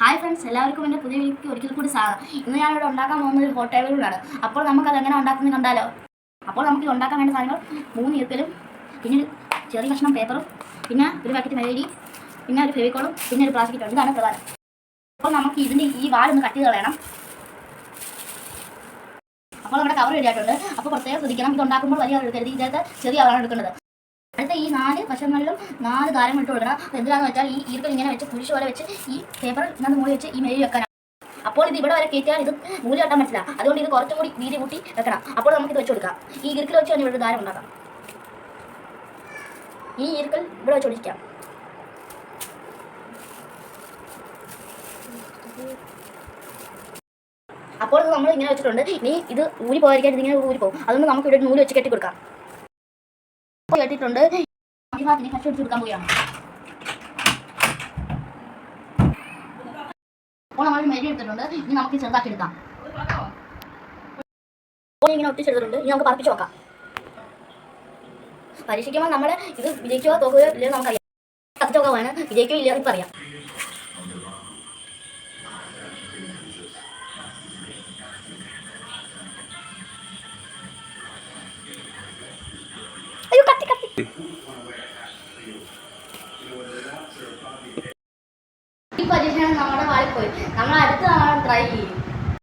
Hi friends, എല്ലാവർക്കും എൻ്റെ പുതിയ വീഡിയോയ്ക്ക് ഒരിക്കൽ കൂടി സ്വാഗതം. ഇന്ന് ഞാനിവിടെ ഉണ്ടാക്കാൻ പോകുന്ന ഒരു ഹോട്ട് ടേബിളാണ്. അപ്പോൾ നമുക്കത് എങ്ങനെ ഉണ്ടാക്കുന്നത് കണ്ടാലോ. അപ്പോൾ നമുക്ക് ഉണ്ടാക്കാൻ വേണ്ട സാധനങ്ങൾ 3 ഈർക്കലും, പിന്നെ ഒരു ചെറിയ കഷ്ണം പേപ്പറും, പിന്നെ ഒരു പാക്കറ്റ് മെഴുകി, പിന്നെ ഒരു ഫെവിക്കോളും, പിന്നെ ഒരു പ്ലാസ്റ്റിക് ഇതാണ് പ്രധാനം. അപ്പോൾ നമുക്ക് ഇതിൻ്റെ ഈ വാലൊന്ന് കട്ട് ചെയ്ത് കളയണം. അപ്പോൾ നമ്മുടെ കവർ റെഡിയായിട്ടുണ്ട്. അപ്പോൾ പ്രത്യേകം ശ്രദ്ധിക്കണം, ഇത് ഉണ്ടാക്കുമ്പോൾ വലിയ എടുക്കരുത്, ഇതിനകത്ത് ചെറിയ അളവാണ് എടുക്കേണ്ടത്. അടുത്ത ഈ 4 വശങ്ങളിലും 4 ദാരം ഇട്ട് കൊടുക്കണം. എന്താണെന്ന് വെച്ചാൽ ഈ ഈർക്കൽ ഇങ്ങനെ വെച്ച് കുരിശ് പോലെ വെച്ച് ഈ പേപ്പർ ഇങ്ങനെ മൂടി വെച്ച് ഈ മെഴുകി വെക്കാനാണ്. അപ്പോൾ ഇത് ഇവിടെ വരെ കയറ്റിയാൽ ഇത് നൂല് കെട്ടാൻ പറ്റില്ല. അതുകൊണ്ട് ഇത് കുറച്ചും കൂടി വീതി കൂട്ടി വെക്കണം. അപ്പോൾ നമുക്കിത് വെച്ച് കൊടുക്കാം. ഈ ഈർക്കൽ വെച്ച് തന്നെ ഇവിടെ ദാരം ഉണ്ടാക്കാം. ഈ ഈർക്കൽ ഇവിടെ വെച്ച് ഒടിക്കാം. അപ്പോൾ ഇത് നമ്മൾ ഇങ്ങനെ വെച്ചിട്ടുണ്ട്. ഇനി ഇത് ഊരി പോകാതിരിക്കാൻ ഇതിങ്ങനെ ഊരി പോകും. അതുകൊണ്ട് നമുക്ക് ഇവിടെ നൂല് വെച്ച് കെട്ടി കൊടുക്കാം. കെട്ടിയിട്ടുണ്ട്. ഭാഗത്തിന് കഷ്ടി എടുത്ത് കൊടുക്കാൻ പോവുകയാണ്. അപ്പോൾ നമ്മൾ മെഴുകി എടുത്തിട്ടുണ്ട്. ഇനി നമുക്ക് ചെറുതാക്കി എടുക്കാം. ഇങ്ങനെ ഒട്ടിച്ചെടുത്തിട്ടുണ്ട്. ഇനി നമുക്ക് പറപ്പിച്ച് നോക്കാം. പരീക്ഷിക്കുമ്പോൾ നമ്മൾ ഇത് വിജയിക്കുകയോ തോക്കുകയോ ഇല്ലെന്ന് നമുക്കറിയാം. കത്തിച്ച് നോക്കാമാണ്. വിജയിക്കുകയോ ഇല്ല ഇപ്പം അറിയാം. അയ്യോ, കത്തി കത്തി. ഈ പരീക്ഷണം നമ്മുടെ വാളിൽ പോയി. നമ്മൾ അടുത്ത ട്രൈ ചെയ്യും.